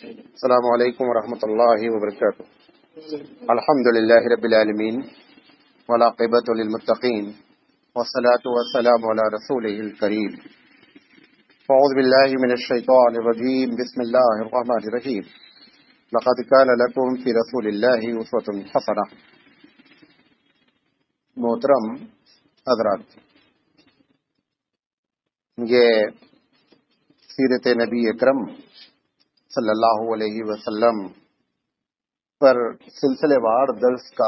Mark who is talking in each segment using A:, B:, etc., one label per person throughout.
A: السلام علیکم ورحمۃ اللہ وبرکاتہ. الحمد للہ رب العالمین والعاقبۃ للمتقین والصلاة والسلام علی رسولہ الکریم. اعوذ باللہ من الشیطان الرجیم. بسم اللہ الرحمن الرحیم. لقد کان لکم فی رسول اللہ اسوۃ حسنہ. محترم حضرات، یہ سیرت نبی اکرم صلی اللہ علیہ وسلم پر سلسلے وار درس کا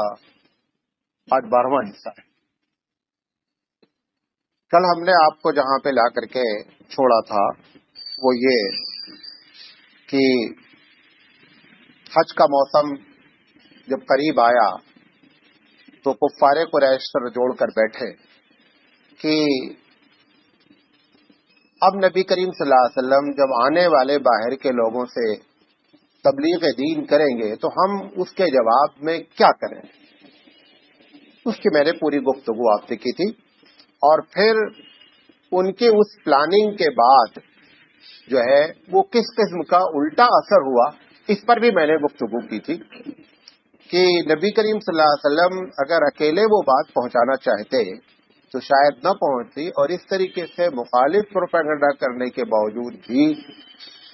A: آج 12واں حصہ ہے. کل ہم نے آپ کو جہاں پہ لا کر کے چھوڑا تھا وہ یہ کہ حج کا موسم جب قریب آیا تو کفار قریش سر جوڑ کر بیٹھے کہ اب نبی کریم صلی اللہ علیہ وسلم جب آنے والے باہر کے لوگوں سے تبلیغ دین کریں گے تو ہم اس کے جواب میں کیا کریں. اس کی میں نے پوری گفتگو آپ سے کی تھی، اور پھر ان کی اس پلاننگ کے بعد جو ہے وہ کس قسم کا الٹا اثر ہوا اس پر بھی میں نے گفتگو کی تھی کہ نبی کریم صلی اللہ علیہ وسلم اگر اکیلے وہ بات پہنچانا چاہتے تو شاید نہ پہنچتی، اور اس طریقے سے مخالف پروپیگنڈا کرنے کے باوجود بھی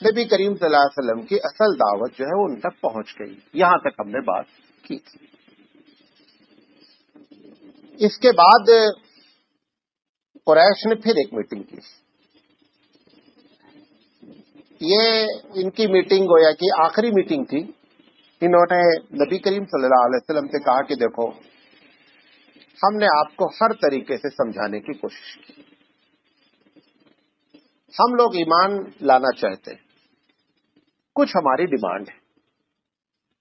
A: نبی کریم صلی اللہ علیہ وسلم کی اصل دعوت جو ہے وہ ان تک پہنچ گئی. یہاں تک ہم نے بات کی تھی. اس کے بعد قریش نے پھر ایک میٹنگ کی. یہ ان کی میٹنگ گویا کہ آخری میٹنگ تھی. انہوں نے نبی کریم صلی اللہ علیہ وسلم سے کہا کہ دیکھو، ہم نے آپ کو ہر طریقے سے سمجھانے کی کوشش کی. ہم لوگ ایمان لانا چاہتے ہیں، کچھ ہماری ڈیمانڈ ہے.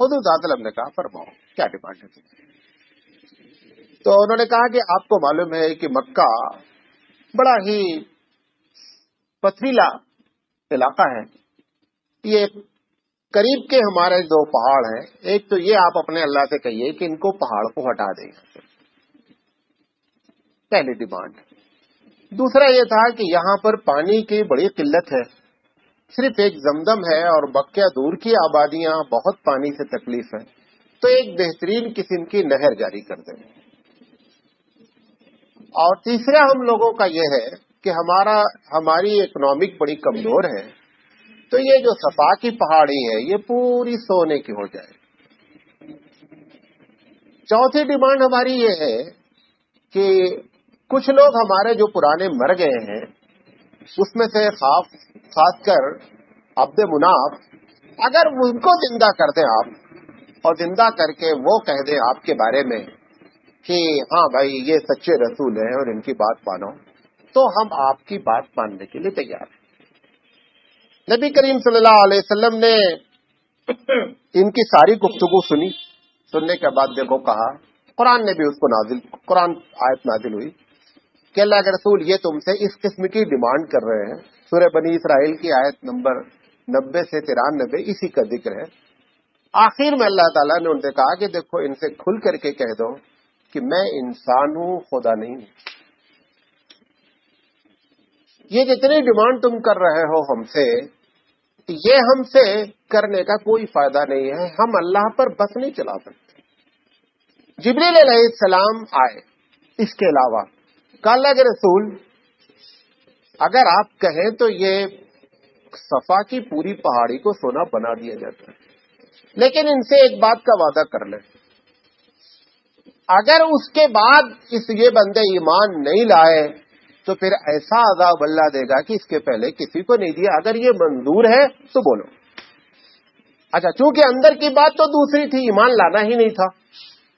A: حضور صلی اللہ علیہ وسلم نے کہا فرماؤ کیا ڈیمانڈ ہے. تو انہوں نے کہا کہ آپ کو معلوم ہے کہ مکہ بڑا ہی پتھریلا علاقہ ہے. یہ قریب کے ہمارے دو پہاڑ ہیں. ایک تو یہ آپ اپنے اللہ سے کہیے کہ ان کو پہاڑ کو ہٹا دیں، پہلی ڈیمانڈ. دوسرا یہ تھا کہ یہاں پر پانی کی بڑی قلت ہے، صرف ایک زمزم ہے اور بقیہ دور کی آبادیاں بہت پانی سے تکلیف ہے، تو ایک بہترین قسم کی نہر جاری کر دیں. اور تیسرا ہم لوگوں کا یہ ہے کہ ہماری اکنامک بڑی کمزور ہے، تو یہ جو صفا کی پہاڑی ہے یہ پوری سونے کی ہو جائے. چوتھی ڈیمانڈ ہماری یہ ہے کہ کچھ لوگ ہمارے جو پرانے مر گئے ہیں اس میں سے خاص کر عبد مناف، اگر ان کو زندہ کر دیں آپ، اور زندہ کر کے وہ کہہ دیں آپ کے بارے میں کہ ہاں بھائی یہ سچے رسول ہیں اور ان کی بات مانو، تو ہم آپ کی بات ماننے کے لیے تیار ہیں. نبی کریم صلی اللہ علیہ وسلم نے ان کی ساری گفتگو سنی. سننے کے بعد دیکھو کہا، قرآن نے بھی اس کو قرآن آیت نازل ہوئی کہ اللہ کے رسول یہ تم سے اس قسم کی ڈیمانڈ کر رہے ہیں. سورہ بنی اسرائیل کی آیت نمبر 90 سے 93 اسی کا ذکر ہے. آخر میں اللہ تعالیٰ نے ان سے کہا کہ دیکھو ان سے کھل کر کے کہہ دو کہ میں انسان ہوں، خدا نہیں ہوں. یہ جتنی ڈیمانڈ تم کر رہے ہو ہم سے، یہ ہم سے کرنے کا کوئی فائدہ نہیں ہے. ہم اللہ پر بس نہیں چلا سکتے. جبریل علیہ السلام آئے. اس کے علاوہ اللہ کے رسول اگر آپ کہیں تو یہ صفا کی پوری پہاڑی کو سونا بنا دیا جاتا ہے، لیکن ان سے ایک بات کا وعدہ کر لیں، اگر اس کے بعد یہ بندے ایمان نہیں لائے تو پھر ایسا عذاب اللہ دے گا کہ اس کے پہلے کسی کو نہیں دیا. اگر یہ منظور ہے تو بولو. اچھا، چونکہ اندر کی بات تو دوسری تھی، ایمان لانا ہی نہیں تھا.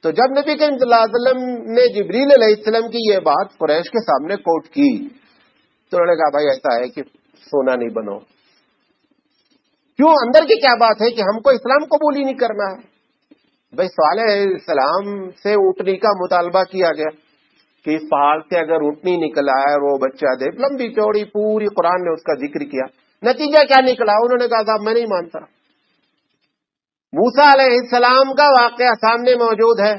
A: تو جب نبی کریم صلی اللہ علیہ وسلم نے جبریل علیہ السلام کی یہ بات قریش کے سامنے کوٹ کی تو انہوں نے کہا بھائی ایسا ہے کہ سونا نہیں بنو. کیوں؟ اندر کی کیا بات ہے کہ ہم کو اسلام قبول ہی نہیں کرنا ہے. بھائی صالح علیہ السلام سے اونٹنی کا مطالبہ کیا گیا کہ اس پہاڑ سے اگر اونٹنی نکلا ہے اور وہ بچہ دے، لمبی چوڑی پوری قرآن نے اس کا ذکر کیا. نتیجہ کیا نکلا؟ انہوں نے کہا صاحب میں نہیں مانتا. موسیٰ علیہ السلام کا واقعہ سامنے موجود ہے.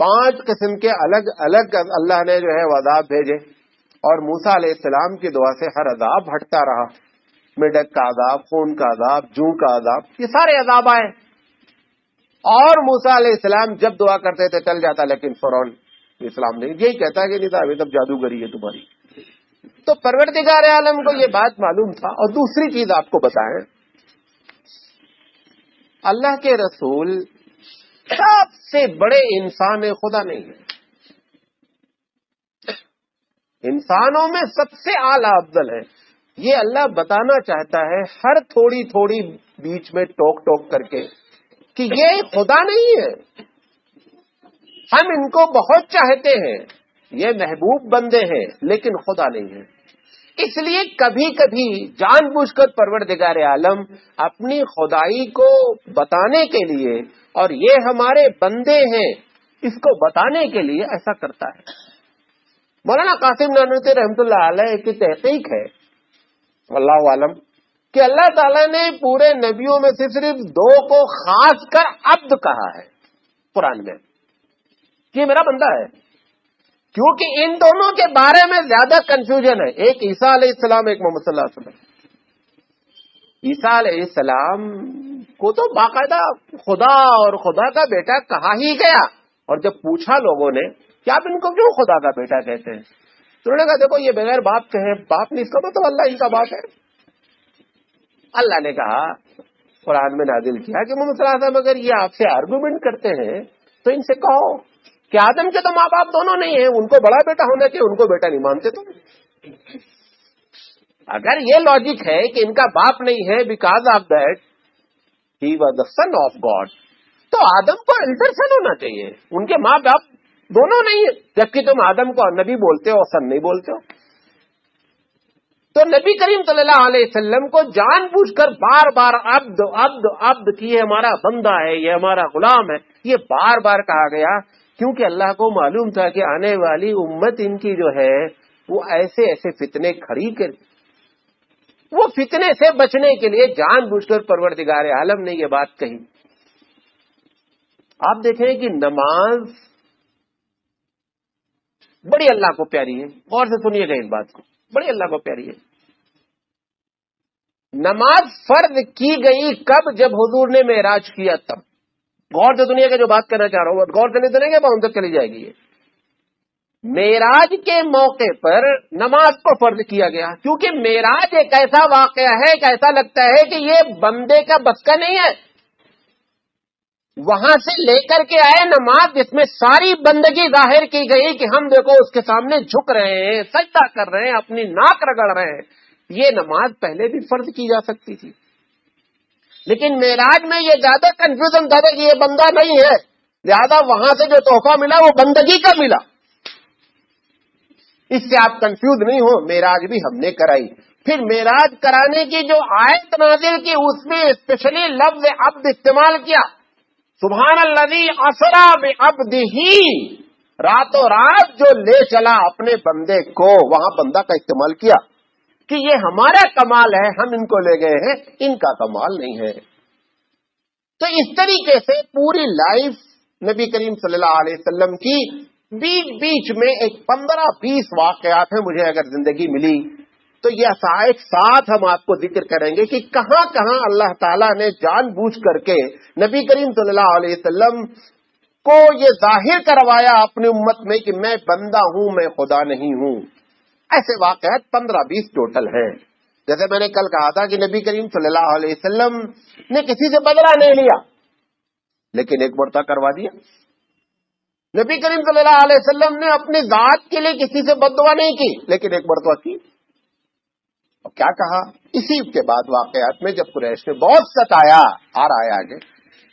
A: 5 قسم کے الگ الگ اللہ نے جو ہے عذاب بھیجے، اور موسیٰ علیہ السلام کی دعا سے ہر عذاب ہٹتا رہا. میڈک کا عذاب، خون کا عذاب، جوں کا عذاب، یہ سارے عذاب آئے. اور موسیٰ علیہ السلام جب دعا کرتے تھے ٹل جاتا، لیکن فرعون اسلام نہیں، یہی کہتا ہے کہ نہیں تھا ابھی تب جادوگری ہے تمہاری. تو پروردگار عالم کو یہ بات معلوم تھا. اور دوسری چیز آپ کو بتائیں، اللہ کے رسول سب سے بڑے انسان خدا نہیں ہے، انسانوں میں سب سے اعلیٰ افضل ہے. یہ اللہ بتانا چاہتا ہے ہر تھوڑی تھوڑی بیچ میں ٹوک ٹوک کر کے کہ یہ خدا نہیں ہے. ہم ان کو بہت چاہتے ہیں، یہ محبوب بندے ہیں، لیکن خدا نہیں ہے. اس لیے کبھی کبھی جان بوجھ کر پروردگار عالم اپنی خدائی کو بتانے کے لیے، اور یہ ہمارے بندے ہیں اس کو بتانے کے لیے ایسا کرتا ہے. مولانا قاسم نانوتوی رحمۃ اللہ علیہ کی تحقیق ہے واللہ عالم کہ اللہ تعالیٰ نے پورے نبیوں میں سے صرف 2 کو خاص کر عبد کہا ہے قرآن میں، یہ میرا بندہ ہے. کیونکہ ان دونوں کے بارے میں زیادہ کنفیوژن ہے. ایک عیسیٰ علیہ السلام، ایک محمد صلی اللہ علیہ وسلم. عیسیٰ علیہ السلام کو تو باقاعدہ خدا اور خدا کا بیٹا کہا ہی گیا. اور جب پوچھا لوگوں نے کہ آپ ان کو کیوں خدا کا بیٹا کہتے ہیں، تو انہوں نے کہا دیکھو یہ بغیر باپ کے ہیں، باپ نہیں، اس کا مطلب اللہ ہی کا باپ ہے. اللہ نے کہا قرآن میں نازل کیا کہ محمد صلی اللہ علیہ وسلم اگر یہ آپ سے آرگومنٹ کرتے ہیں تو ان سے کہو کہ آدم کے تو ماں باپ دونوں نہیں ہیں، ان کو بڑا بیٹا ہونا چاہیے، ان کو بیٹا نہیں مانتے تم. اگر یہ لاجک ہے کہ ان کا باپ نہیں ہے because of that he was the son of God, تو آدم کو الٹر سن ہونا چاہیے، ان کے ماں باپ دونوں نہیں ہیں، جبکہ تم آدم کو نبی بولتے ہو اور سن نہیں بولتے ہو. تو نبی کریم صلی اللہ علیہ وسلم کو جان بوجھ کر بار بار عبد عبد عبد کی، یہ ہمارا بندہ ہے، یہ ہمارا غلام ہے، یہ بار بار کہا گیا. کیونکہ اللہ کو معلوم تھا کہ آنے والی امت ان کی جو ہے وہ ایسے ایسے فتنے کھڑی کر، وہ فتنے سے بچنے کے لیے جان بوجھ کر پروردگار عالم نے یہ بات کہی. آپ دیکھیں کہ نماز بڑی اللہ کو پیاری ہے. غور سے سنیے گا اس بات کو، بڑی اللہ کو پیاری ہے. نماز فرض کی گئی کب؟ جب حضور نے معراج کیا تب. غور سے سنیے گا جو بات کرنا چاہ رہا ہوں، غور سے نہیں سنیں گے بہت تک چلی جائے گی. معراج کے موقع پر نماز کو فرض کیا گیا، کیونکہ معراج ایک ایسا واقعہ ہے کہ ایسا لگتا ہے کہ یہ بندے کا بس کا نہیں ہے. وہاں سے لے کر کے آئے نماز جس میں ساری بندگی ظاہر کی گئی کہ ہم دیکھو اس کے سامنے جھک رہے ہیں، سجدہ کر رہے ہیں، اپنی ناک رگڑ رہے ہیں. یہ نماز پہلے بھی فرض کی جا سکتی تھی، لیکن معراج میں یہ زیادہ کنفیوژن تھا کہ یہ بندہ نہیں ہے، لہذا وہاں سے جو تحفہ ملا وہ بندگی کا ملا. اس سے آپ کنفیوز نہیں ہو، معراج بھی ہم نے کرائی. پھر معراج کرانے کی جو آیت نازل کی اس میں اسپیشلی لفظ عبد استعمال کیا. سبحان الذی اسری بعبدہ، راتوں رات جو لے چلا اپنے بندے کو، وہاں بندہ کا استعمال کیا کہ یہ ہمارا کمال ہے، ہم ان کو لے گئے ہیں، ان کا کمال نہیں ہے. تو اس طریقے سے پوری لائف نبی کریم صلی اللہ علیہ وسلم کی بیچ بیچ میں ایک 15-20 واقعات ہیں. مجھے اگر زندگی ملی تو یہ ایک ساتھ ہم آپ کو ذکر کریں گے کہ کہاں کہاں اللہ تعالیٰ نے جان بوجھ کر کے نبی کریم صلی اللہ علیہ وسلم کو یہ ظاہر کروایا اپنی امت میں کہ میں بندہ ہوں، میں خدا نہیں ہوں. ایسے واقعات 15-20 ٹوٹل ہیں. جیسے میں نے کل کہا تھا کہ نبی کریم صلی اللہ علیہ وسلم نے کسی سے بدلہ نہیں لیا، لیکن ایک مرتبہ کروا دیا. نبی کریم صلی اللہ علیہ وسلم نے اپنی ذات کے لیے کسی سے بد دعا نہیں کی، لیکن ایک مرتبہ کی. اور کیا کہا؟ اسی کے بعد واقعات میں جب قریش نے بہت ستایا، آ رہا ہے آگے،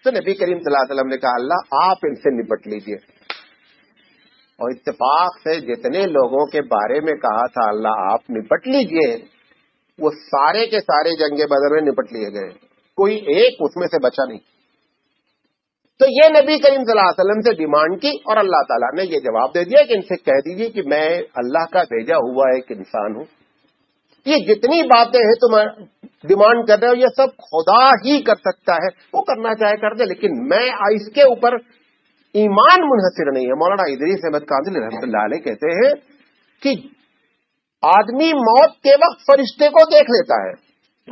A: تو نبی کریم صلی اللہ علیہ وسلم نے کہا اللہ آپ ان سے نپٹ لیجئے. اور اتفاق سے جتنے لوگوں کے بارے میں کہا تھا اللہ آپ نپٹ لیجئے، وہ سارے کے سارے جنگ بدر میں نپٹ لیے گئے، کوئی ایک اس میں سے بچا نہیں. تو یہ نبی کریم صلی اللہ علیہ وسلم سے ڈیمانڈ کی اور اللہ تعالیٰ نے یہ جواب دے دیا کہ ان سے کہہ دیجئے کہ میں اللہ کا بھیجا ہوا ایک انسان ہوں. یہ جتنی باتیں ہیں تم ڈیمانڈ کر رہے ہو یہ سب خدا ہی کر سکتا ہے، وہ کرنا چاہے کر دے، لیکن میں اس کے اوپر ایمان منحصر نہیں ہے. مولانا ادریس احمد قادری رحمۃ اللہ علیہ کہتے ہیں کہ آدمی موت کے وقت فرشتے کو دیکھ لیتا ہے،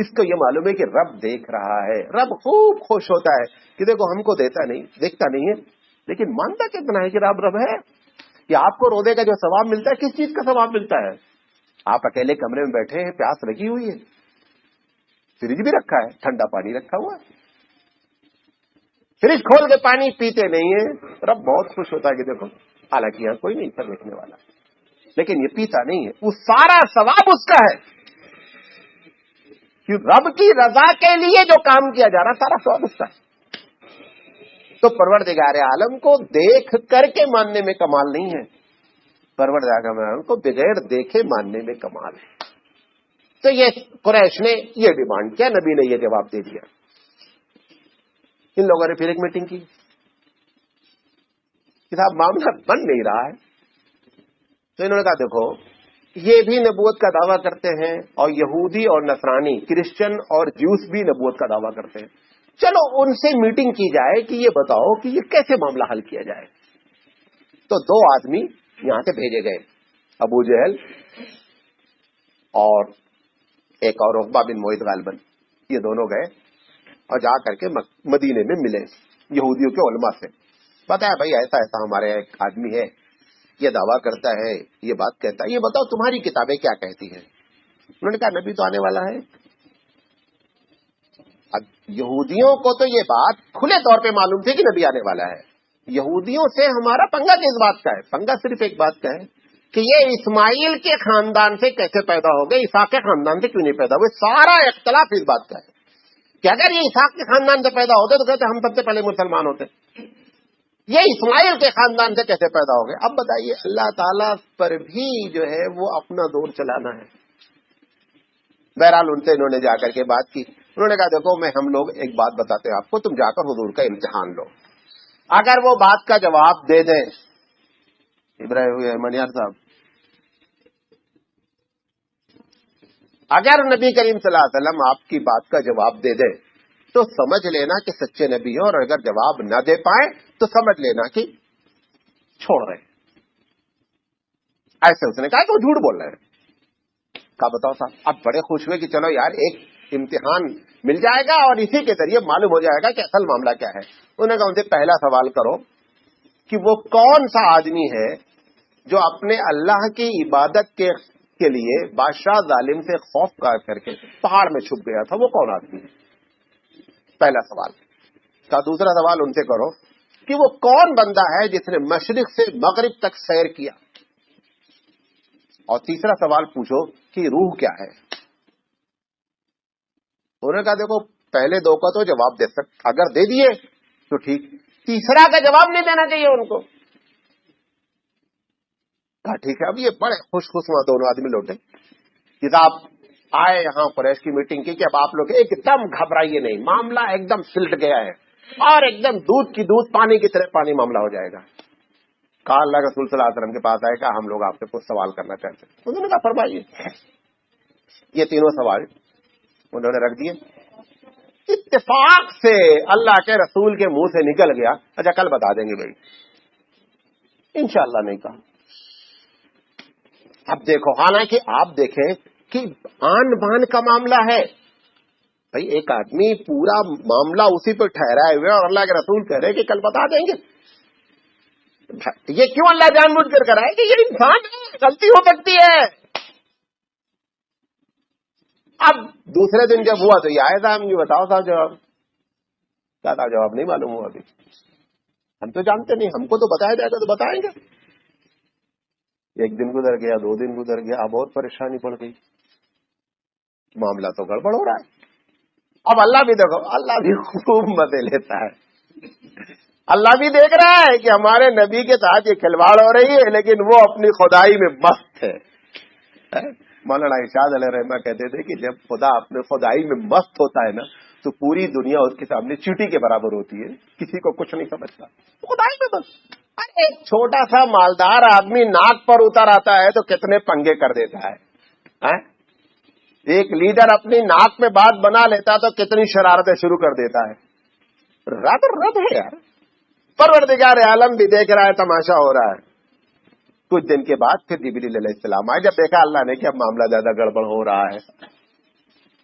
A: اس کو یہ معلوم ہے کہ رب دیکھ رہا ہے. رب خوب خوش ہوتا ہے کہ دیکھو ہم کو دیتا نہیں، دیکھتا نہیں ہے، لیکن مانتا کتنا ہے کہ رب ہے. کہ آپ کو روزے کا جو ثواب ملتا ہے، کس چیز کا ثواب ملتا ہے؟ آپ اکیلے کمرے میں بیٹھے ہیں، پیاس لگی ہوئی ہے، فریج بھی رکھا ہے، ٹھنڈا پانی رکھا ہوا ہے، فریج کھول کے پانی پیتے نہیں ہیں، رب بہت خوش ہوتا ہے کہ دیکھو، حالانکہ یہاں کوئی نہیں تھا دیکھنے والا، لیکن یہ پیتا نہیں ہے، وہ سارا ثواب اس کا ہے. رب کی رضا کے لیے جو کام کیا جا رہا، سارا ثواب اس کا ہے. تو پروردگار عالم کو دیکھ کر کے ماننے میں کمال نہیں ہے، پروردگار عالم کو بغیر دیکھے ماننے میں کمال ہے. تو یہ قریش نے یہ ڈیمانڈ کیا، نبی نے یہ جواب دے دیا. ان لوگوں نے پھر ایک میٹنگ کی کہ صاحب معاملہ بن نہیں رہا ہے. تو انہوں نے کہا دیکھو یہ بھی نبوت کا دعویٰ کرتے ہیں، اور یہودی اور نصرانی، کرسچن اور جوس بھی نبوت کا دعویٰ کرتے ہیں، چلو ان سے میٹنگ کی جائے کہ یہ بتاؤ کہ یہ کیسے معاملہ حل کیا جائے. تو 2 آدمی یہاں سے بھیجے گئے، ابو جہل اور ایک اور عقبہ بن معیط غالباً. یہ دونوں گئے اور جا کر کے مدینے میں ملے یہودیوں کے علماء سے. بتایا بھائی ایسا ایسا ہمارے ایک آدمی ہے، یہ دعویٰ کرتا ہے، یہ بات کہتا ہے، یہ بتاؤ تمہاری کتابیں کیا کہتی ہیں؟ انہوں نے کہا نبی تو آنے والا ہے. اب یہودیوں کو تو یہ بات کھلے طور پہ معلوم تھی کہ نبی آنے والا ہے. یہودیوں سے ہمارا پنگا کس بات کا ہے؟ پنگا صرف ایک بات کا ہے کہ یہ اسماعیل کے خاندان سے کیسے پیدا ہو گئے، اسحاق کے خاندان سے کیوں نہیں پیدا ہوئے. سارا اختلاف اس بات کا ہے کہ اگر یہ اسحاق کے خاندان سے پیدا ہوتے تو کہتے ہم سب سے پہلے مسلمان ہوتے. یہ اسماعیل کے خاندان سے کیسے پیدا ہو گئے؟ اب بتائیے، اللہ تعالیٰ پر بھی جو ہے وہ اپنا دور چلانا ہے. بہرحال ان سے انہوں نے جا کر کے بات کی. انہوں نے کہا دیکھو ہم لوگ ایک بات بتاتے ہیں آپ کو، تم جا کر حضور کا امتحان لو. اگر وہ بات کا جواب دے دیں، ابراہیم منیار صاحب، اگر نبی کریم صلی اللہ علیہ وسلم آپ کی بات کا جواب دے دیں تو سمجھ لینا کہ سچے نبی ہو، اور اگر جواب نہ دے پائے تو سمجھ لینا کہ چھوڑ رہے. ایسے اس نے کہا کہ وہ جھوٹ بول رہے ہیں. کہا بتاؤ صاحب. اب بڑے خوش ہوئے کہ چلو یار ایک امتحان مل جائے گا اور اسی کے ذریعے معلوم ہو جائے گا کہ اصل معاملہ کیا ہے. انہوں نے کہا ان سے پہلا سوال کرو کہ وہ کون سا آدمی ہے جو اپنے اللہ کی عبادت کے لیے بادشاہ ظالم سے خوف کر کے پہاڑ میں چھپ گیا تھا، وہ کون آدمی ہے؟ پہلا سوال. کا دوسرا سوال ان سے کرو کہ وہ کون بندہ ہے جس نے مشرق سے مغرب تک سیر کیا، اور تیسرا سوال پوچھو کہ روح کیا ہے. انہوں نے کہا دیکھو پہلے 2 کا تو جواب دے سکتے، اگر دے دیے تو ٹھیک، تیسرا کا جواب نہیں دینا چاہیے ان کو. کہا ٹھیک ہے. اب یہ بڑے خوش خسما دونوں آدمی لوٹے کہ آپ آئے یہاں قریش کی میٹنگ کی کہ اب آپ لوگ ایک دم گھبرائیے نہیں، معاملہ ایک دم سلٹ گیا ہے اور ایک دم دودھ کی دودھ پانی کی طرح پانی معاملہ ہو جائے گا. کہا اللہ رسول صلی اللہ علیہ وسلم کے پاس آئے، کہا ہم لوگ آپ سے کچھ سوال کرنا چاہتے ہیں. انہوں نے کہا فرمائیے. یہ تینوں سوال انہوں نے رکھ دیے. اتفاق سے اللہ کے رسول کے منہ سے نکل گیا اچھا کل بتا دیں گے بھائی. انشاءاللہ نہیں کہا. اب دیکھو، حالانکہ آپ دیکھیں کہ آن بان کا معاملہ ہے بھائی، ایک آدمی پورا معاملہ اسی پہ ٹھہرائے ہوئے اور اللہ کے رسول کہہ رہے کہ کل بتا دیں گے. یہ کیوں اللہ جان بوجھ کر رہا ہے کہ یہ انسان ہے، غلطی ہو سکتی ہے. اب دوسرے دن جب ہوا تو یہ آئے صاحب یہ بتاؤ صاحب جواب کیا تھا. جواب نہیں معلوم ہوا ابھی، ہم تو جانتے نہیں، ہم کو تو بتایا جائے گا تو بتائیں گے. 1 دن گزر گیا، 2 دن گزر گیا، اب اور پریشانی پڑ گئی، معاملہ تو گڑبڑ ہو رہا ہے. اب اللہ بھی دیکھو، اللہ بھی خوب مزے لیتا ہے. اللہ بھی دیکھ رہا ہے کہ ہمارے نبی کے ساتھ یہ کھلواڑ ہو رہی ہے، لیکن وہ اپنی خدائی میں مست ہے. مولانا ارشاد علیہ رحمہ کہتے تھے کہ جب خدا اپنے خدائی میں مست ہوتا ہے نا تو پوری دنیا اس کے سامنے چیٹی کے برابر ہوتی ہے، کسی کو کچھ نہیں سمجھتا. خدائی میں مست. ایک چھوٹا سا مالدار آدمی ناک پر اتر آتا ہے تو کتنے پنگے کر دیتا ہے. ایک لیڈر اپنی ناک میں بات بنا لیتا تو کتنی شرارتیں شروع کر دیتا ہے. رب ہے یار. پروردگار عالم بھی دیکھ رہا ہے، تماشا ہو رہا ہے. کچھ دن کے بعد پھر جبریل علیہ السلام آئے. جب دیکھا اللہ نے کہ اب معاملہ زیادہ گڑبڑ ہو رہا ہے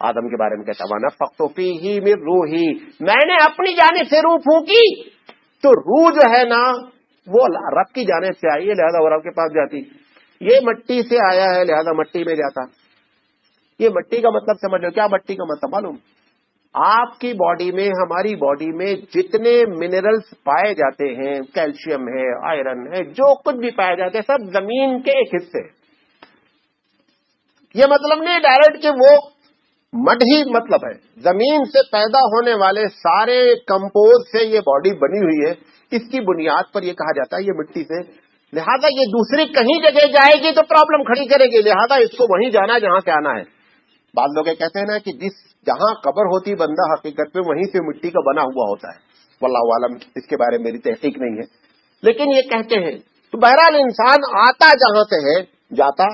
A: آدم کے بارے میں کہتا وَنَفَخْتُ فِيهِ مِن رُوحِي، میں نے اپنی جانب سے روح پھونکی تو روح جو ہے نا وہ رب کی جانب سے آئی ہے، لہذا وہ رب کے پاس جاتی. یہ مٹی سے آیا ہے لہذا مٹی میں جاتا. یہ مٹی کا مطلب سمجھ لو. کیا مٹی کا مطلب معلوم؟ آپ کی باڈی میں، ہماری باڈی میں جتنے منرلز پائے جاتے ہیں، کیلشیم ہے، آئرن ہے، جو کچھ بھی پائے جاتے ہیں، سب زمین کے ایک حصے. یہ مطلب نہیں ڈائریکٹ کہ وہ مڈ ہی مطلب ہے. زمین سے پیدا ہونے والے سارے کمپوز سے یہ باڈی بنی ہوئی ہے. اس کی بنیاد پر یہ کہا جاتا ہے یہ مٹی سے. لہذا یہ دوسری کہیں جگہ جائے گی تو پرابلم کھڑی کرے گی، لہذا اس کو وہیں جانا جہاں سے آنا ہے. بعض لوگ کہتے ہیں نا کہ جہاں قبر ہوتی بندہ حقیقت میں وہیں سے مٹی کا بنا ہوا ہوتا ہے. واللہ عالم، اس کے بارے میں میری تحقیق نہیں ہے، لیکن یہ کہتے ہیں. تو بہرحال انسان آتا جہاں سے ہے جاتا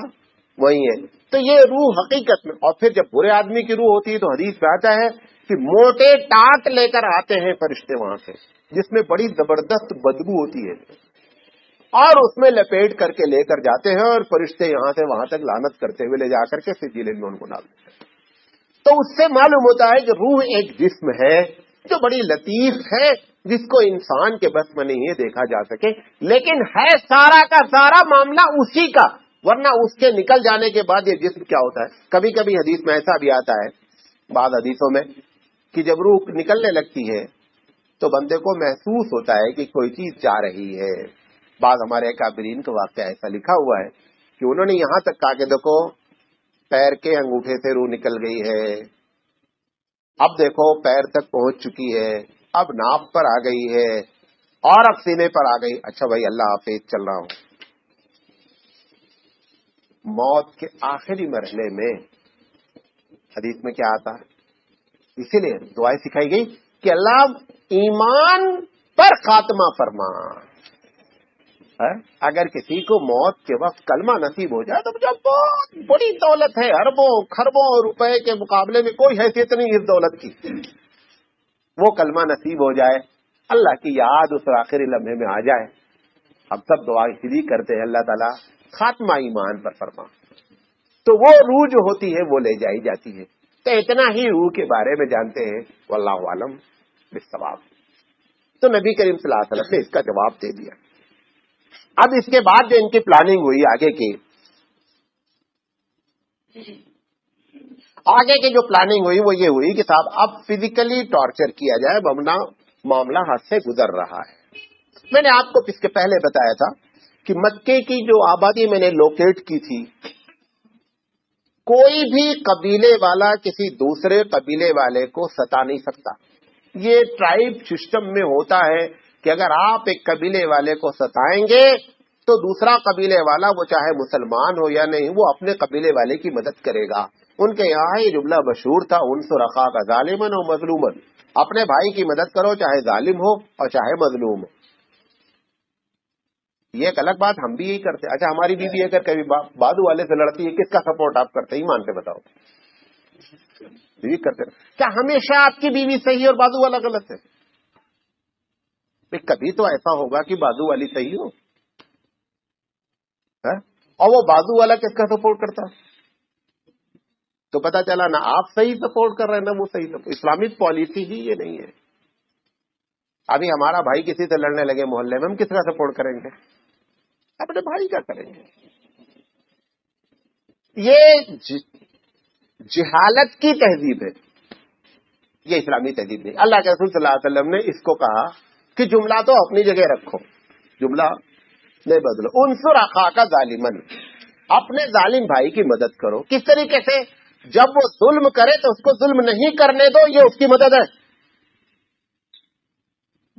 A: وہیں ہے. تو یہ روح حقیقت میں، اور پھر جب برے آدمی کی روح ہوتی ہے تو حدیث میں آتا ہے کہ موٹے ٹانٹ لے کر آتے ہیں فرشتے وہاں سے، جس میں بڑی زبردست بدبو ہوتی ہے، اور اس میں لپیٹ کر کے لے کر جاتے ہیں، اور فرشتے یہاں سے وہاں تک لعنت کرتے ہوئے لے جا کر کے سجیل میں ان کو ڈال دیتے ہیں. تو اس سے معلوم ہوتا ہے کہ روح ایک جسم ہے جو بڑی لطیف ہے، جس کو انسان کے بس میں نہیں دیکھا جا سکے، لیکن ہے سارا کا سارا معاملہ اسی کا. ورنہ اس کے نکل جانے کے بعد یہ جسم کیا ہوتا ہے؟ کبھی کبھی حدیث میں ایسا بھی آتا ہے، بعض حدیثوں میں، کہ جب روح نکلنے لگتی ہے تو بندے کو محسوس ہوتا ہے کہ کوئی چیز جا رہی ہے. بعض ہمارے اکابرین کا واقعہ ایسا لکھا ہوا ہے کہ انہوں نے یہاں تک کہا کہ دیکھو پیر کے انگوٹھے سے روح نکل گئی ہے، اب دیکھو پیر تک پہنچ چکی ہے، اب ناف پر آ گئی ہے، اور اب سینے پر آ گئی. اچھا بھائی اللہ حافظ چل رہا ہوں. موت کے آخری مرحلے میں حدیث میں کیا آتا ہے؟ اسی لیے دعائیں سکھائی گئی کہ اللہ ایمان پر خاتمہ فرما. اگر کسی کو موت کے وقت کلمہ نصیب ہو جائے تو جب بہت بڑی دولت ہے، اربوں خربوں روپے کے مقابلے میں کوئی حیثیت نہیں اس دولت کی، وہ کلمہ نصیب ہو جائے، اللہ کی یاد اس آخری لمحے میں آ جائے. ہم سب دعا اس لیے کرتے ہیں اللہ تعالیٰ خاتمہ ایمان پر فرما. تو وہ روح جو ہوتی ہے وہ لے جائی جاتی ہے. تو اتنا ہی روح کے بارے میں جانتے ہیں، واللہ عالم بالصواب. تو نبی کریم صلی اللہ علیہ وسلم نے اس کا جواب دے دیا. اب اس کے بعد جو ان کی پلاننگ ہوئی آگے کی جو پلاننگ ہوئی وہ یہ ہوئی کہ صاحب اب فزیکلی ٹارچر کیا جائے، ورنہ معاملہ ہاتھ سے گزر رہا ہے. میں نے آپ کو اس کے پہلے بتایا تھا کہ مکے کی جو آبادی میں نے لوکیٹ کی تھی، کوئی بھی قبیلے والا کسی دوسرے قبیلے والے کو ستا نہیں سکتا. یہ ٹرائب سسٹم میں ہوتا ہے کہ اگر آپ ایک قبیلے والے کو ستائیں گے تو دوسرا قبیلے والا، وہ چاہے مسلمان ہو یا نہیں، وہ اپنے قبیلے والے کی مدد کرے گا. ان کے یہاں یہ جملہ مشہور تھا، انصر اخاک ظالما و مظلوما، اپنے بھائی کی مدد کرو چاہے ظالم ہو اور چاہے مظلوم ہو. یہ ایک الگ بات، ہم بھی یہی کرتے. اچھا ہماری بیوی اگر کبھی بادو والے سے لڑتی ہے، کس کا سپورٹ آپ کرتے ہیں؟ ایمان سے بتاؤ. بیوی کرتے. کیا ہمیشہ آپ کی بیوی صحیح اور بادو والا غلط ہے؟ کبھی تو ایسا ہوگا کہ بازو والی صحیح ہو، اور وہ بازو والا کس کا سپورٹ کرتا؟ تو پتا چلا نہ آپ صحیح سپورٹ کر رہے ہیں نہ وہ صحیح سپورٹ. اسلامک پالیسی ہی یہ نہیں ہے. ابھی ہمارا بھائی کسی سے لڑنے لگے محلے میں، ہم کس کا سپورٹ کریں گے؟ اپنے بھائی کا کریں گے. یہ جہالت کی تہذیب ہے، یہ اسلامی تہذیب نہیں. اللہ کے رسول صلی اللہ علیہ وسلم نے اس کو کہا کہ جملہ تو اپنی جگہ رکھو، جملہ نہیں بدلو. انصر اخاک ظالما، اپنے ظالم بھائی کی مدد کرو. کس طریقے سے؟ جب وہ ظلم کرے تو اس کو ظلم نہیں کرنے دو، یہ اس کی مدد ہے.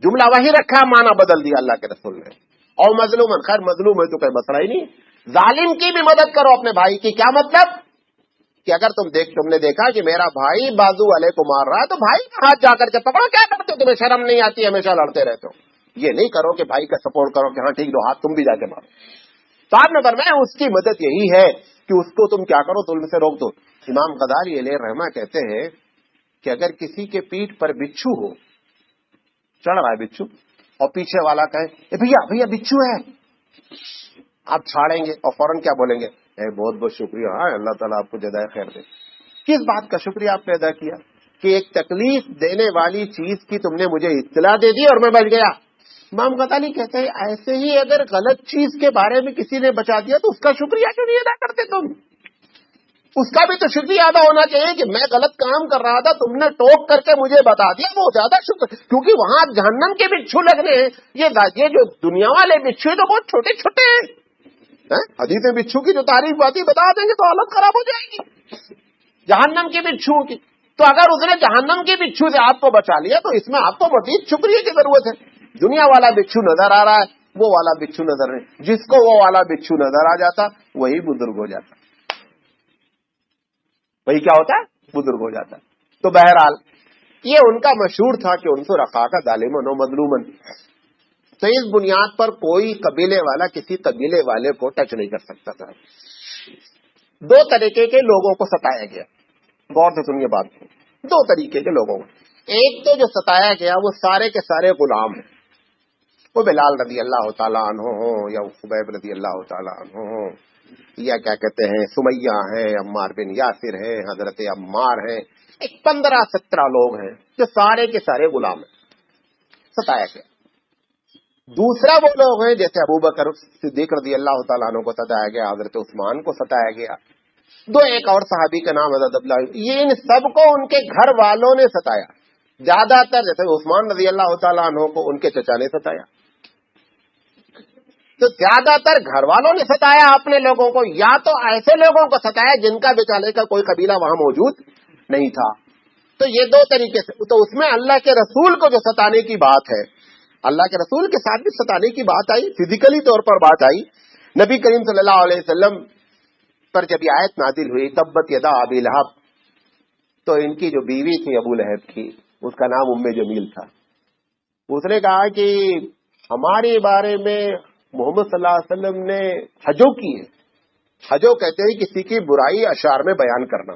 A: جملہ وہی رکھا، معنی بدل دیا اللہ کے رسول نے. اور مظلوم، خیر مظلوم ہے تو کوئی مسئلہ ہی نہیں. ظالم کی بھی مدد کرو اپنے بھائی کی. کیا مطلب؟ کہ اگر تم نے دیکھا کہ میرا بھائی بازو والے کو مار رہا ہے تو بھائی کا ہاتھ جا کر کے پکڑو. کیا کرتے ہو؟ تمہیں شرم نہیں آتی؟ ہمیشہ لڑتے رہتے ہو. یہ نہیں کرو کہ بھائی کا سپورٹ کرو کہ ہاں ٹھیک دو ہاتھ تم بھی جا کے مارو. تو آپ نے فرمایا اس کی مدد یہی ہے کہ اس کو تم کیا کرو، ظلم سے روک دو. امام غزالی علیہ رحمہ کہتے ہیں کہ اگر کسی کے پیٹھ پر بچھو ہو، چڑھ رہا ہے بچھو، اور پیچھے والا کہے اے بھیا بچھو ہے، آپ چھاڑیں گے اور فوراً کیا بولیں گے؟ بہت بہت شکریہ، ہاں اللہ تعالیٰ آپ کو جزائے خیر دے. کس بات کا شکریہ آپ نے ادا کیا کہ ایک تکلیف دینے والی چیز کی تم نے مجھے اطلاع دے دی اور میں بچ گیا. امام غزالی کہتے ہیں ایسے ہی اگر غلط چیز کے بارے میں کسی نے بچا دیا تو اس کا شکریہ کیوں نہیں ادا کرتے تم؟ اس کا بھی تو شکریہ ادا ہونا چاہیے کہ میں غلط کام کر رہا تھا، تم نے ٹوک کر کے مجھے بتا دیا، وہ زیادہ شکر، کیونکہ وہاں جہنم کے بچھو لگنے ہیں. یہ جو دنیا والے بچھو ہیں تو بہت چھوٹے چھوٹے ہیں. حدیث بچھو کی جو تعریف باتی بتا دیں گے تو حالت خراب ہو جائے گی جہنم کے بچھو کی. تو اگر اس نے جہنم کے بچھو سے آپ کو بچا لیا تو اس میں آپ کو مزید شکریہ کی ضرورت ہے. دنیا والا بچھو نظر آ رہا ہے، وہ والا بچھو نظر نہیں. جس کو وہ والا بچھو نظر آ جاتا وہی بزرگ ہو جاتا. وہی کیا ہوتا ہے؟ بزرگ ہو جاتا. تو بہرحال یہ ان کا مشہور تھا کہ ان سے رکھا کا ظالمن و مظلومن. تو اس بنیاد پر کوئی قبیلے والا کسی قبیلے والے کو ٹچ نہیں کر سکتا تھا. دو طریقے کے لوگوں کو ستایا گیا. غور سے سنیے بات کو. دو طریقے کے لوگوں کو. ایک تو جو ستایا گیا وہ سارے کے سارے غلام ہیں. وہ بلال رضی اللہ تعالیٰ عنہ ہوں یا خبیب رضی اللہ تعالیٰ عنہ ہوں یا کیا کہتے ہیں سمیہ ہیں، عمار بن یاسر ہیں، حضرت عمار ہیں، 15-17 لوگ ہیں جو سارے کے سارے غلام ہیں. ستایا گیا. دوسرا وہ لوگ ہیں جیسے ابو بکر صدیق رضی اللہ تعالیٰ عنہ کو ستایا گیا، حضرت عثمان کو ستایا گیا، ایک اور صحابی کا نام حضرت عبداللہ. یہ ان سب کو ان کے گھر والوں نے ستایا. زیادہ تر جیسے عثمان رضی اللہ تعالیٰ عنہ کو ان کے چچا نے ستایا. تو زیادہ تر گھر والوں نے ستایا اپنے لوگوں کو، یا تو ایسے لوگوں کو ستایا جن کا بیچارے کا کوئی قبیلہ وہاں موجود نہیں تھا. تو یہ دو طریقے سے. تو اس میں اللہ کے رسول کو جو ستانے کی بات ہے، اللہ کے رسول کے ساتھ بھی ستانے کی بات آئی، فزیکلی طور پر بات آئی. نبی کریم صلی اللہ علیہ وسلم پر جب یہ آیت نازل ہوئی تبت یدا ابی لہب، تو ان کی جو بیوی تھی ابو لہب کی، اس کا نام ام جمیل تھا. اس نے کہا کہ ہمارے بارے میں محمد صلی اللہ علیہ وسلم نے حجو کی ہے. حجو کہتے ہیں کسی کی برائی اشعار میں بیان کرنا.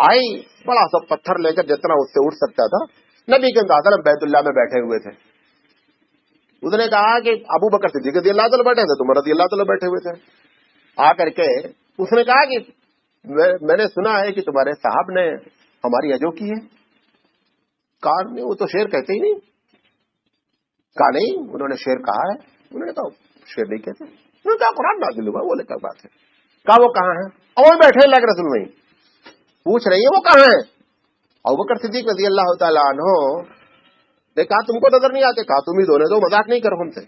A: آئی بڑا سا پتھر لے کر جتنا اس سے اٹھ سکتا تھا، نبی کے وسلم بیت اللہ میں بیٹھے ہوئے تھے. اس نے کہا کہ ابو بکر صدیق رضی اللہ تعالیٰ بیٹھے تھے، تم رضی اللہ تعالیٰ بیٹھے ہوئے تھے. آ کر کے اس نے کہا کہ میں نے سنا ہے کہ تمہارے صاحب نے ہماری حجو کی ہے. کہا نہیں، وہ تو شعر کہتے ہی نہیں. کہا نہیں، انہوں نے شعر کہا ہے. انہوں نے کہا شعر نہیں کہتے. انہوں نے کہا قرآن نازل ہوا، بولے کیا بات ہے. کہا وہ کہاں ہے؟ اور وہ بیٹھے اللہ کے رسول میں پوچھ رہی ہے وہ کہاں ہے. ابو بکر صدیق رضی اللہ تعالیٰ عنہ نے کہا تم کو نظر نہیں آتے. کہا تم ہی دونوں تو مذاق نہیں کرو ہم سے.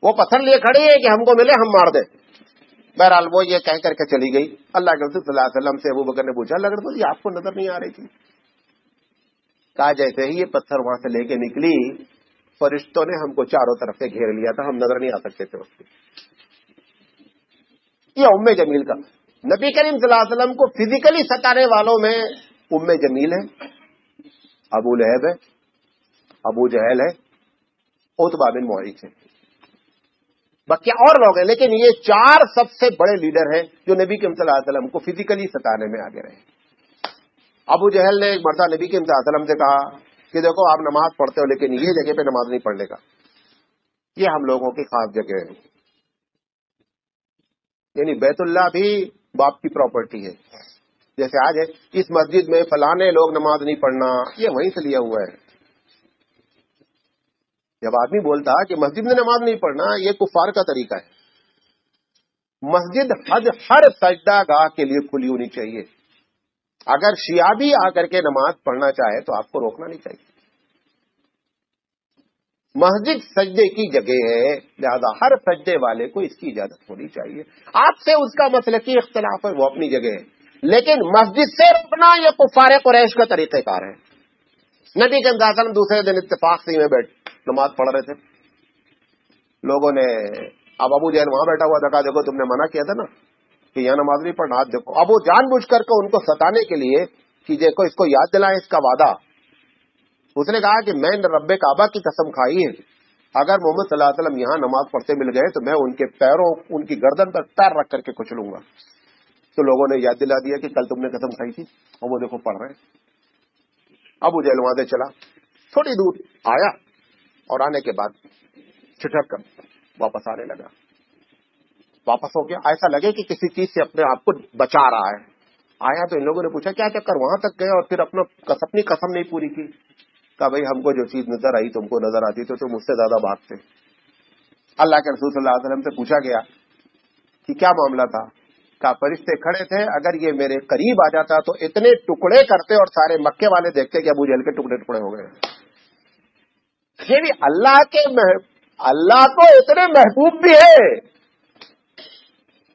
A: وہ پتھر لیے کھڑی ہے کہ ہم کو ملے ہم مار دیں. بہرحال وہ یہ کہہ کر کے چلی گئی. اللہ کے رسول صلی اللہ علیہ وسلم سے ابو بکر نے پوچھا اللہ کے رسول یہ آپ کو نظر نہیں آ رہی تھی؟ کہا جیسے ہی یہ پتھر وہاں سے لے کے نکلی فرشتوں نے ہم کو چاروں طرف سے گھیر لیا تھا، ہم نظر نہیں آ سکتے تھے اس کو. یہ ام جمیل کا. نبی کریم صلی اللہ علیہ وسلم کو فزیکلی ستانے والوں میں ام جمیل ہے، ابو لہب ہے، ابو جہل ہے، عتبہ بن معیط ہے. باقی اور لوگ ہیں، لیکن یہ 4 سب سے بڑے لیڈر ہیں جو نبی کریم صلی اللہ علیہ وسلم کو فزیکلی ستانے میں آگے رہے. ابو جہل نے ایک مرتبہ نبی کریم صلی اللہ علیہ وسلم سے کہا کہ دیکھو آپ نماز پڑھتے ہو لیکن یہ جگہ پہ نماز نہیں پڑھنے کا، یہ ہم لوگوں کی خاص جگہ ہے. یعنی بیت اللہ بھی باپ کی پراپرٹی ہے. جیسے آج ہے اس مسجد میں فلانے لوگ نماز نہیں پڑھنا، یہ وہیں سے لیا ہوا ہے. جب آدمی بولتا کہ مسجد میں نماز نہیں پڑھنا، یہ کفار کا طریقہ ہے. مسجد ہر سجدہ گاہ کے لیے کھلی ہونی چاہیے. اگر شیعہ بھی آ کر کے نماز پڑھنا چاہے تو آپ کو روکنا نہیں چاہیے. مسجد سجدے کی جگہ ہے، لہذا ہر سجدے والے کو اس کی اجازت ہونی چاہیے. آپ سے اس کا مسلکی اختلاف ہے، وہ اپنی جگہ ہے، لیکن مسجد سے روکنا یہ کفار قریش کا طریقہ کار ہے. نبی کے وسلم دوسرے دن اتفاق سے میں بیٹھ نماز پڑھ رہے تھے. لوگوں نے اب ابو جہل وہاں بیٹھا ہوا تھا، کہا دیکھو تم نے منع کیا تھا نا کہ یہاں نماز نہیں پڑھنا. دیکھو اب وہ جان بوجھ کر کے ان کو ستانے کے لیے کہ دیکھو اس کو یاد دلائیں اس کا وعدہ. اس نے کہا کہ میں نے رب کعبہ کی قسم کھائی ہے اگر محمد صلی اللہ علیہ وسلم یہاں نماز پڑھتے مل گئے تو میں ان کے پیروں ان کی گردن پر پیر رکھ کر کے کچلوں گا. تو لوگوں نے یاد دلا دیا کہ کل تم نے قسم کھائی تھی، اور وہ دیکھو پڑھ رہے ہیں. ابو جہل وہاں سے چلا، تھوڑی دور آیا اور آنے کے بعد چھٹک کر واپس آنے لگا. واپس ہو گیا، ایسا لگے کہ کسی چیز سے اپنے آپ کو بچا رہا ہے. آیا تو ان لوگوں نے پوچھا کیا چکر, وہاں تک گئے اور پھر اپنی قسم نہیں پوری کی. کہا بھائی ہم کو جو چیز نظر آئی تم کو نظر آتی تو تم اس سے زیادہ بھاگتے. اللہ کے رسول صلی اللہ علیہ وسلم سے پوچھا گیا کہ کیا معاملہ تھا. کہا فرشتے کھڑے تھے, اگر یہ میرے قریب آ جاتا تو اتنے ٹکڑے کرتے اور سارے مکے والے دیکھتے کہ ابو جہل کے ٹکڑے ٹکڑے ہو گئے. یہ بھی اللہ کو اتنے محبوب بھی ہے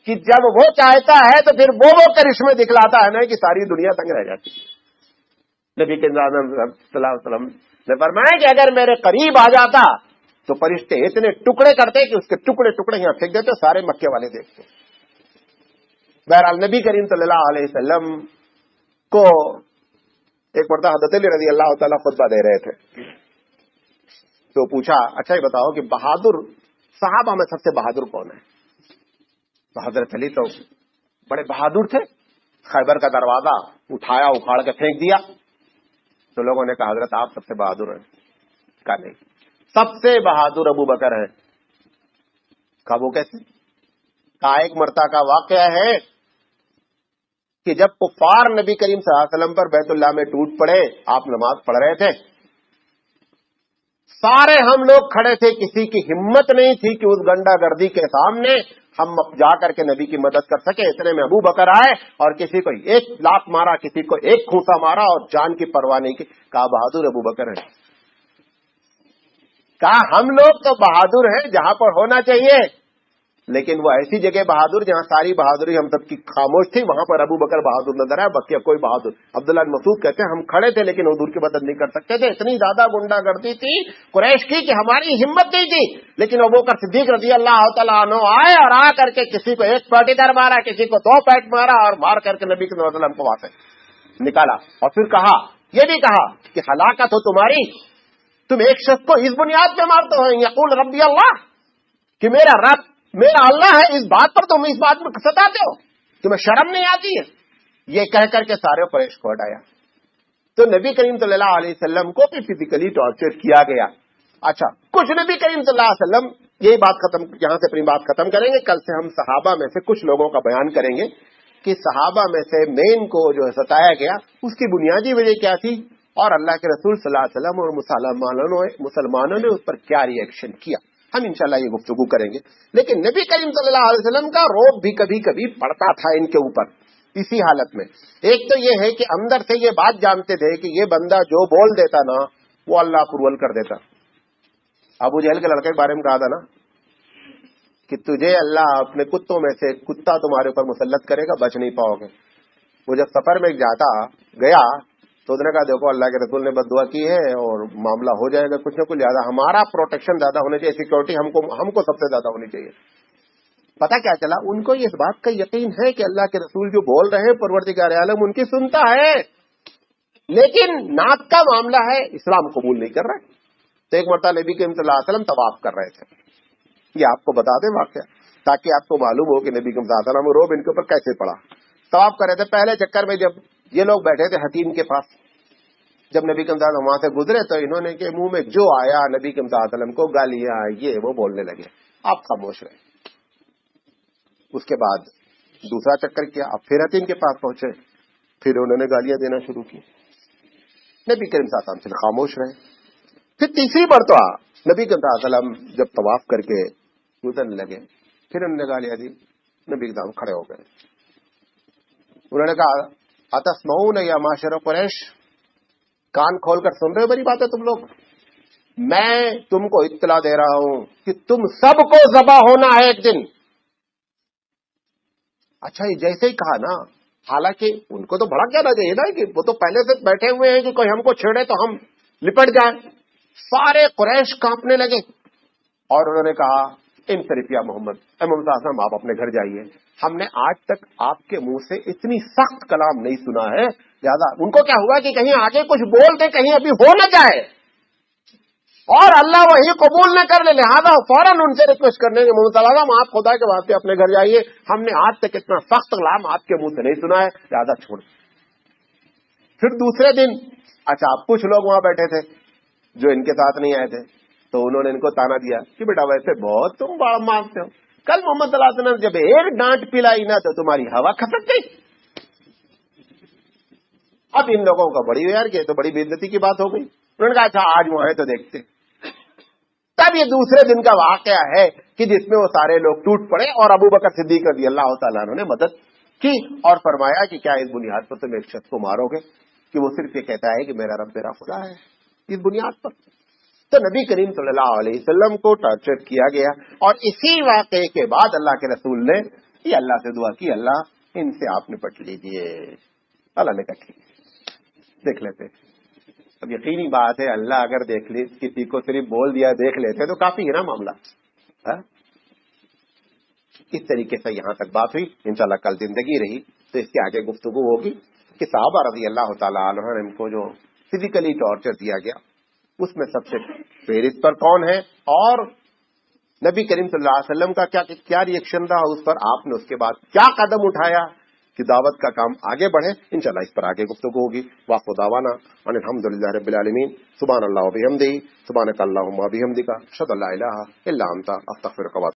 A: کہ جب وہ چاہتا ہے تو پھر وہ کرشمے دکھلاتا ہے نا کہ ساری دنیا تنگ رہ جاتی ہے. نبی کے صلی اللہ علیہ وسلم نے فرمایا کہ اگر میرے قریب آ جاتا تو فرشتے اتنے ٹکڑے کرتے کہ اس کے ٹکڑے ٹکڑے یہاں پھینک دیتے, سارے مکے والے دیکھتے. بہرحال نبی کریم صلی اللہ علیہ وسلم کو ایک مرتبہ حضرت علی رضی اللہ تعالیٰ خطبہ دے رہے تھے تو پوچھا اچھا یہ بتاؤ کہ بہادر صحابہ میں سب سے بہادر کون ہے؟ تو حضرت علی تو بڑے بہادر تھے, خیبر کا دروازہ اٹھایا اکھاڑ کے پھینک دیا. تو لوگوں نے کہا حضرت آپ سب سے بہادر ہیں. کہا نہیں, سب سے بہادر ابو بکر ہے. کہا وہ کیسے؟ کہا ایک مرتبہ کا واقعہ ہے کہ جب کفار نبی کریم صلی اللہ علیہ وسلم پر بیت اللہ میں ٹوٹ پڑے, آپ نماز پڑھ رہے تھے, سارے ہم لوگ کھڑے تھے, کسی کی ہمت نہیں تھی کہ اس گنڈا گردی کے سامنے ہم جا کر کے نبی کی مدد کر سکے. اتنے میں ابو بکر آئے اور کسی کو ایک لات مارا, کسی کو ایک کھوسا مارا اور جان کی پرواہ نہیں کی. کہا بہادر ابو بکر ہے. کہا ہم لوگ تو بہادر ہیں جہاں پر ہونا چاہیے, لیکن وہ ایسی جگہ بہادر جہاں ساری بہادری ہم سب کی خاموش تھی, وہاں پر ابو بکر بہادر نظر آیا, باقی کوئی بہادر. عبداللہ بن مسعود کہتے ہیں ہم کھڑے تھے لیکن حضور کی مدد نہیں کر سکتے تھے, اتنی زیادہ گنڈا گردی تھی قریش کی کہ ہماری ہمت نہیں تھی. لیکن ابو بکر صدیق رضی اللہ تعالیٰ عنہ آئے اور آ کر کے کسی کو ایک پیٹ ادھر مارا, کسی کو دو پیٹ مارا اور مار کر کے نبی صلی اللہ علیہ وسلم کو وہاں سے نکالا. اور پھر کہا, یہ بھی کہا کہ ہلاکت ہو تمہاری, تم ایک شخص کو اس بنیاد پہ مارتے ہو یقول ربی اللہ, کہ میرا رب میرا اللہ ہے, اس بات پر تم اس بات میں ستاتے ہو, تمہیں شرم نہیں آتی ہے؟ یہ کہہ کر کے سارے قریش کو ہٹایا. تو نبی کریم صلی اللہ علیہ وسلم کو بھی فزیکلی ٹارچر کیا گیا. اچھا, کچھ نبی کریم صلی اللہ علیہ وسلم, یہی بات ختم, یہاں سے اپنی بات ختم کریں گے. کل سے ہم صحابہ میں سے کچھ لوگوں کا بیان کریں گے کہ صحابہ میں سے مین کو جو ستایا گیا اس کی بنیادی وجہ کیا تھی, اور اللہ کے رسول صلی اللہ علیہ وسلم اور مسلمانوں نے اس پر کیا ری ایکشن کیا. ہم انشاءاللہ یہ گفتگو کریں گے. لیکن نبی کریم صلی اللہ علیہ وسلم کا روب بھی کبھی کبھی پڑتا تھا ان کے اوپر اسی حالت میں. ایک تو یہ ہے کہ اندر سے یہ بات جانتے تھے کہ یہ بندہ جو بول دیتا نا وہ اللہ اپروول کر دیتا. ابو جہل کے لڑکے کے بارے میں کہا تھا نا کہ تجھے اللہ اپنے کتوں میں سے کتا تمہارے اوپر مسلط کرے گا, بچ نہیں پاؤ گے. وہ جب سفر میں گیا تو اس نے کہا دیکھو اللہ کے رسول نے بد دعا کی ہے اور معاملہ ہو جائے گا کچھ نہ کچھ, زیادہ ہمارا پروٹیکشن زیادہ ہونا چاہیے, سیکورٹی ہم کو سب سے زیادہ ہونی چاہیے. پتا کیا چلا, ان کو اس بات کا یقین ہے کہ اللہ کے رسول جو بول رہے ہیں پروردگار عالم ان کی سنتا ہے, لیکن ناک کا معاملہ ہے, اسلام قبول نہیں کر رہا. تو ایک مرتبہ نبی کریم صلی اللہ علیہ وسلم طواف کر رہے تھے. یہ آپ کو بتا دیں واقعہ تاکہ آپ کو معلوم ہو کہ نبی کریم صلی اللہ علیہ وسلم روب ان کے اوپر کیسے پڑا. طواف کر رہے تھے, پہلے چکر میں جب یہ لوگ بیٹھے تھے حتیم کے پاس, جب نبی کریم صلی اللہ علیہ وسلم وہاں سے گزرے تو انہوں نے کہ منہ میں جو آیا نبی کریم صلی اللہ علیہ وسلم کو گالیاں یہ وہ بولنے لگے. آپ خاموش رہے. اس کے بعد دوسرا چکر کیا, اب پھر حتیم کے پاس پہنچے, پھر انہوں نے گالیاں دینا شروع کی. نبی کریم صلی اللہ علیہ وسلم سے خاموش رہے. پھر تیسری مرتبہ نبی کریم صلی اللہ علیہ وسلم جب طواف کر کے گزرنے لگے, پھر انہوں نے گالیاں دی. نبی کریم کھڑے ہو گئے. انہوں نے کہا اتسمعون یا معاشر قریش, کان کھول کر سن رہے ہو میری باتیں تم لوگ؟ میں تم کو اطلاع دے رہا ہوں کہ تم سب کو ذبح ہونا ہے ایک دن. اچھا, یہ جیسے ہی کہا نا, حالانکہ ان کو تو بڑا کہنا چاہیے نا کہ وہ تو پہلے سے بیٹھے ہوئے ہیں کہ کوئی ہم کو چھیڑے تو ہم لپٹ جائیں. سارے قریش کانپنے لگے اور انہوں نے کہا انصرف یا محمد, اے محمد صلی اللہ علیہ وسلم آپ اپنے گھر جائیے, ہم نے آج تک آپ کے منہ سے اتنی سخت کلام نہیں سنا ہے. لہٰذا ان کو کیا ہوا کہ کہیں آگے کچھ بول دیں, کہیں ابھی ہو نہ جائے اور اللہ وہی قبول نہ کر لے. لہٰذا فوراً ان سے ریکویسٹ کرنے کے محمد صلی اللہ علیہ وسلم آپ خدا کے واسطے اپنے گھر جائیے, ہم نے آج تک اتنا سخت کلام آپ کے منہ سے نہیں سنا ہے, لہٰذا چھوڑ. پھر دوسرے دن اچھا کچھ لوگ وہاں بیٹھے تھے جو ان کے ساتھ نہیں آئے تھے, تو انہوں نے ان کو تانا دیا کہ بیٹا ویسے بہت تم بڑا مانتے ہو, کل محمد صلی اللہ علیہ وسلم جب ایک ڈانٹ پلائی نا تو تمہاری ہوا کھسک گئی. اب ان لوگوں کا بڑی یار کہ تو بڑی بے عزتی کی بات ہو گئی. انہوں نے کہا اچھا آج وہ ہے تو دیکھتے. تب یہ دوسرے دن کا واقعہ ہے کہ جس میں وہ سارے لوگ ٹوٹ پڑے اور ابو بکر صدیق رضی اللہ تعالیٰ عنہ نے مدد کی اور فرمایا کہ کیا اس بنیاد پر تم ایک شخص کو مارو گے کہ وہ صرف یہ کہتا ہے کہ میرا رب میرا خدا ہے, اس بنیاد پر. تو نبی کریم صلی اللہ علیہ وسلم کو ٹارچر کیا گیا اور اسی واقعے کے بعد اللہ کے رسول نے یہ اللہ سے دعا کی, اللہ ان سے آپ نپٹ لیجیے. اللہ نے کہا دیکھ لیتے. اب یقینی بات ہے اللہ اگر دیکھ لی کسی کو صرف بول دیا دیکھ لیتے تو کافی ہے نا معاملہ. اس طریقے سے یہاں تک بات ہوئی. انشاءاللہ کل زندگی رہی تو اس کے آگے گفتگو ہوگی کہ صحابہ رضی اللہ تعالیٰ عنہ ان کو جو فزیکلی ٹارچر دیا گیا اس میں سب سے فہرست پر کون ہے اور نبی کریم صلی اللہ علیہ وسلم کا کیا ریئیکشن رہا اس پر, آپ نے اس کے بعد کیا قدم اٹھایا کہ دعوت کا کام آگے بڑھے. انشاءاللہ اس پر آگے گفتگو ہوگی. واخر دعوانا ان الحمدللہ رب العالمین. سبحان اللہ و بحمدہ, سبحانک اللہم و بحمدک, اشہد ان لا الہ الا انت, استغفرک.